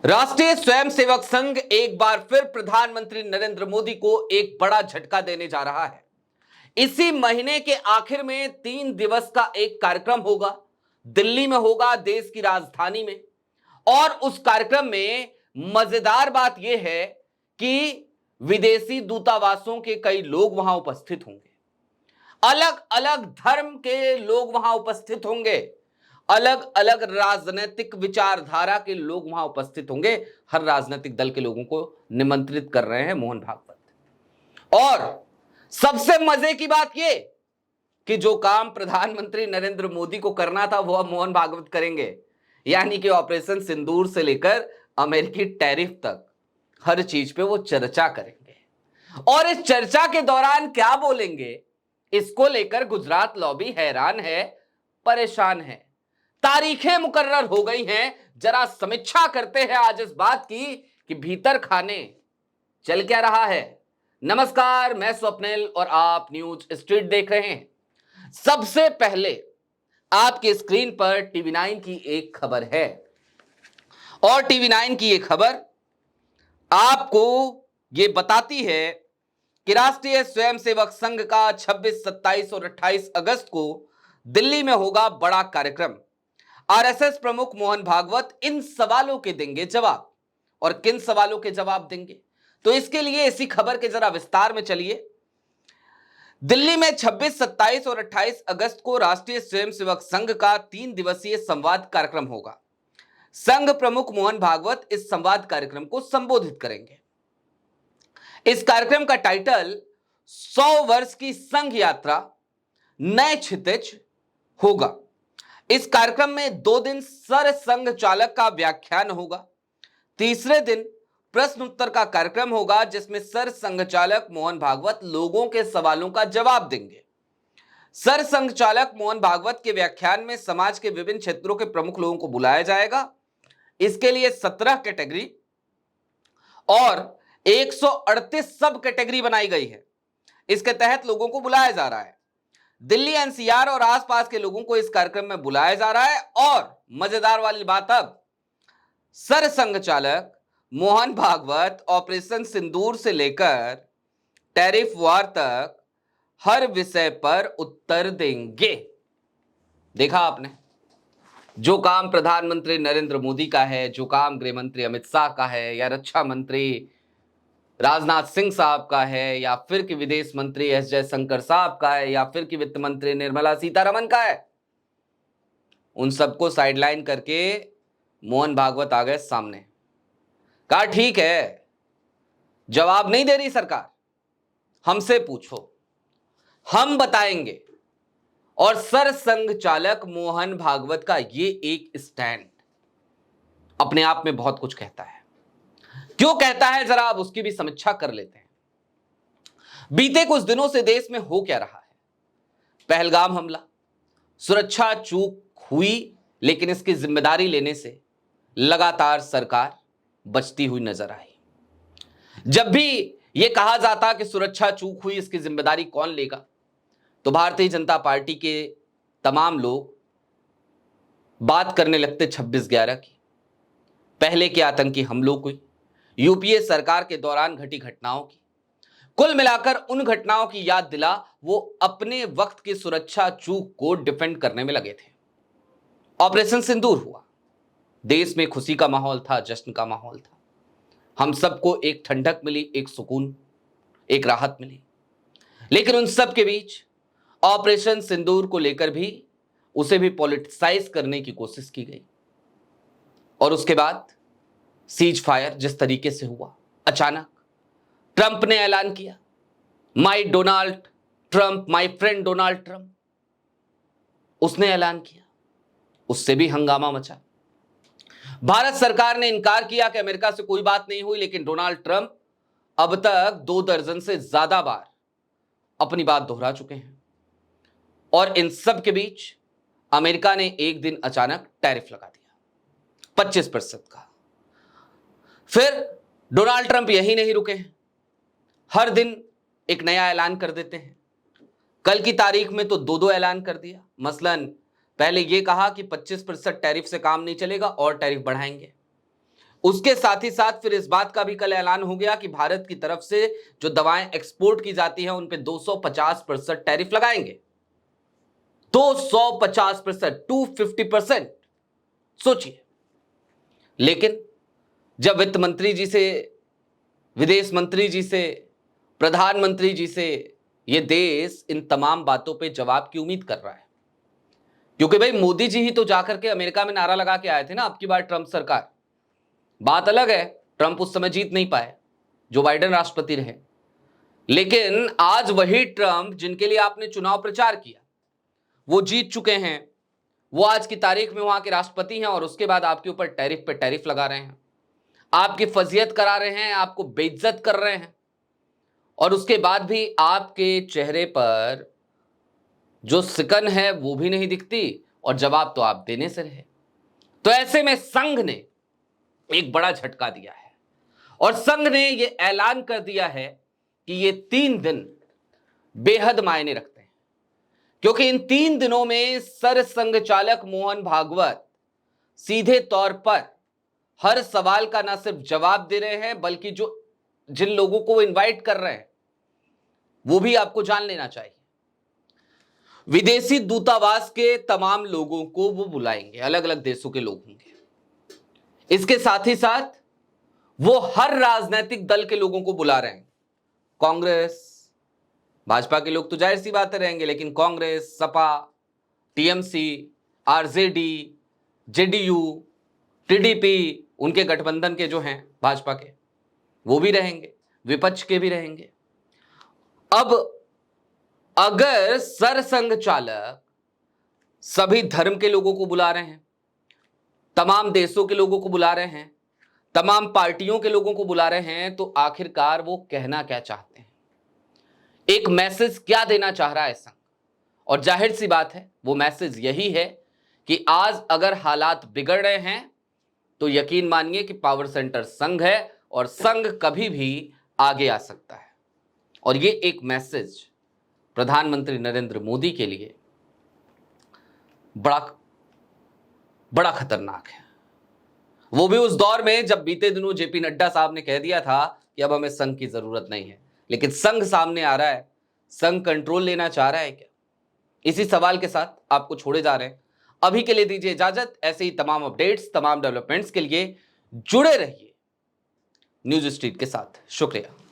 राष्ट्रीय स्वयंसेवक संघ एक बार फिर प्रधानमंत्री नरेंद्र मोदी को एक बड़ा झटका देने जा रहा है। इसी महीने के आखिर में 3 दिवस का एक कार्यक्रम होगा, दिल्ली में होगा, देश की राजधानी में। और उस कार्यक्रम में मजेदार बात यह है कि विदेशी दूतावासों के कई लोग वहां उपस्थित होंगे, अलग अलग धर्म के लोग वहां उपस्थित होंगे, अलग अलग राजनीतिक विचारधारा के लोग वहां उपस्थित होंगे। हर राजनीतिक दल के लोगों को निमंत्रित कर रहे हैं मोहन भागवत। और सबसे मजे की बात यह कि जो काम प्रधानमंत्री नरेंद्र मोदी को करना था वो अब मोहन भागवत करेंगे, यानी कि ऑपरेशन सिंदूर से लेकर अमेरिकी टैरिफ तक हर चीज पे वो चर्चा करेंगे। और इस चर्चा के दौरान क्या बोलेंगे, इसको लेकर गुजरात लॉबी हैरान है, परेशान है। तारीखें मुकर्रर हो गई हैं। जरा समीक्षा करते हैं आज इस बात की कि भीतर खाने चल क्या रहा है। नमस्कार, मैं स्वप्निल और आप न्यूज स्ट्रीट देख रहे हैं। सबसे पहले आपकी स्क्रीन पर टीवी9 की एक खबर है और टीवी9 की ये खबर आपको ये बताती है कि राष्ट्रीय स्वयंसेवक संघ का 26, 27 और 28 अगस्त को दिल्ली में होगा बड़ा कार्यक्रम। आरएसएस प्रमुख मोहन भागवत इन सवालों के देंगे जवाब। और किन सवालों के जवाब देंगे, तो इसके लिए इसी खबर के जरा विस्तार में चलिए। दिल्ली में 26, 27 और 28 अगस्त को राष्ट्रीय स्वयंसेवक संघ का 3 दिवसीय संवाद कार्यक्रम होगा। संघ प्रमुख मोहन भागवत इस संवाद कार्यक्रम को संबोधित करेंगे। इस कार्यक्रम का टाइटल 100 वर्ष की संघ यात्रा, नए क्षितिज होगा। इस कार्यक्रम में 2 दिन सर संघ चालक का व्याख्यान होगा। तीसरे दिन प्रश्न उत्तर का कार्यक्रम होगा जिसमें सर संघ चालक मोहन भागवत लोगों के सवालों का जवाब देंगे। सर संघ चालक मोहन भागवत के व्याख्यान में समाज के विभिन्न क्षेत्रों के प्रमुख लोगों को बुलाया जाएगा। इसके लिए 17 कैटेगरी और 138 सब कैटेगरी बनाई गई है। इसके तहत लोगों को बुलाया जा रहा है। दिल्ली एनसीआर और आसपास के लोगों को इस कार्यक्रम में बुलाया जा रहा है। और मजेदार वाली बात, अब सर संघ चालक मोहन भागवत ऑपरेशन सिंदूर से लेकर टैरिफ वार तक हर विषय पर उत्तर देंगे। देखा आपने, जो काम प्रधानमंत्री नरेंद्र मोदी का है, जो काम गृह मंत्री अमित शाह का है, या रक्षा मंत्री राजनाथ सिंह साहब का है, या फिर कि विदेश मंत्री एस जयशंकर साहब का है, या फिर कि वित्त मंत्री निर्मला सीतारमण का है, उन सबको साइडलाइन करके मोहन भागवत आ गए सामने। कहा ठीक है, जवाब नहीं दे रही सरकार, हमसे पूछो, हम बताएंगे। और सर संघ चालक मोहन भागवत का ये एक स्टैंड अपने आप में बहुत कुछ कहता है। क्यों कहता है, जरा आप उसकी भी समीक्षा कर लेते हैं। बीते कुछ दिनों से देश में हो क्या रहा है। पहलगाम हमला, सुरक्षा चूक हुई, लेकिन इसकी जिम्मेदारी लेने से लगातार सरकार बचती हुई नजर आई। जब भी यह कहा जाता कि सुरक्षा चूक हुई, इसकी जिम्मेदारी कौन लेगा, तो भारतीय जनता पार्टी के तमाम लोग बात करने लगते 26/11 की, पहले के आतंकी हमलों की, यूपीए सरकार के दौरान घटी घटनाओं की। कुल मिलाकर उन घटनाओं की याद दिला वो अपने वक्त की सुरक्षा चूक को डिफेंड करने में लगे थे। ऑपरेशन सिंदूर हुआ, देश में खुशी का माहौल था, जश्न का माहौल था। हम सबको एक ठंडक मिली, एक सुकून, एक राहत मिली। लेकिन उन सब के बीच ऑपरेशन सिंदूर को लेकर भी उसे भी पॉलिटिसाइज करने की कोशिश की गई। और उसके बाद सीज फायर जिस तरीके से हुआ, अचानक ट्रंप ने ऐलान किया, my Donald Trump, my friend Donald Trump, उसने ऐलान किया, उससे भी हंगामा मचा। भारत सरकार ने इनकार किया कि अमेरिका से कोई बात नहीं हुई, लेकिन डोनाल्ड ट्रंप अब तक 2 दर्जन से ज्यादा बार अपनी बात दोहरा चुके हैं। और इन सब के बीच अमेरिका ने एक दिन अचानक टैरिफ लगा दिया 25% का। फिर डोनाल्ड ट्रंप यही नहीं रुके हैं, हर दिन एक नया ऐलान कर देते हैं। कल की तारीख में तो 2 ऐलान कर दिया। मसलन पहले यह कहा कि 25% टैरिफ से काम नहीं चलेगा और टैरिफ बढ़ाएंगे। उसके साथ ही साथ फिर इस बात का भी कल ऐलान हो गया कि भारत की तरफ से जो दवाएं एक्सपोर्ट की जाती हैं उन पे 250% टैरिफ लगाएंगे। 250%, 250%। सोचिए। लेकिन जब वित्त मंत्री जी से, विदेश मंत्री जी से, प्रधानमंत्री जी से यह देश इन तमाम बातों पे जवाब की उम्मीद कर रहा है, क्योंकि भाई मोदी जी ही तो जाकर के अमेरिका में नारा लगा के आए थे ना, अब की बार ट्रंप सरकार। बात अलग है, ट्रंप उस समय जीत नहीं पाए, जो बाइडेन राष्ट्रपति रहे, लेकिन आज वही ट्रंप जिनके लिए आपने चुनाव प्रचार किया वो जीत चुके हैं, वो आज की तारीख में वहां के राष्ट्रपति हैं और उसके बाद आपके ऊपर टैरिफ पे टैरिफ लगा रहे हैं, आपकी फजीयत करा रहे हैं, आपको बेइज्जत कर रहे हैं, और उसके बाद भी आपके चेहरे पर जो सिकन है वो भी नहीं दिखती और जवाब तो आप देने से रहे। तो ऐसे में संघ ने एक बड़ा झटका दिया है और संघ ने यह ऐलान कर दिया है कि ये 3 दिन बेहद मायने रखते हैं, क्योंकि इन 3 दिनों में सरसंघ चालक मोहन भागवत सीधे तौर पर हर सवाल का ना सिर्फ जवाब दे रहे हैं, बल्कि जिन लोगों को वो इनवाइट कर रहे हैं वो भी आपको जान लेना चाहिए। विदेशी दूतावास के तमाम लोगों को वो बुलाएंगे, अलग अलग देशों के लोग होंगे। इसके साथ ही साथ वो हर राजनीतिक दल के लोगों को बुला रहे हैं। कांग्रेस, भाजपा के लोग तो जाहिर सी बात रहेंगे, लेकिन Congress, Sapa, TMC, RJD, JDU, TDP, उनके गठबंधन के जो हैं भाजपा के, वो भी रहेंगे, विपक्ष के भी रहेंगे। अब अगर सरसंघ चालक सभी धर्म के लोगों को बुला रहे हैं, तमाम देशों के लोगों को बुला रहे हैं, तमाम पार्टियों के लोगों को बुला रहे हैं, तो आखिरकार वो कहना क्या चाहते हैं, एक मैसेज क्या देना चाह रहा है संघ? और जाहिर सी बात है वो मैसेज यही है कि आज अगर हालात बिगड़ रहे हैं तो यकीन मानिए कि पावर सेंटर संघ है और संघ कभी भी आगे आ सकता है। और ये एक मैसेज प्रधानमंत्री नरेंद्र मोदी के लिए बड़ा खतरनाक है, वो भी उस दौर में जब बीते दिनों जेपी नड्डा साहब ने कह दिया था कि अब हमें संघ की जरूरत नहीं है। लेकिन संघ सामने आ रहा है, संघ कंट्रोल लेना चाह रहा है क्या? इसी सवाल के साथ आपको छोड़े जा रहे हैं। अभी के लिए दीजिए इजाजत। ऐसे ही तमाम अपडेट्स, तमाम डेवलपमेंट्स के लिए जुड़े रहिए न्यूज स्ट्रीट के साथ। शुक्रिया।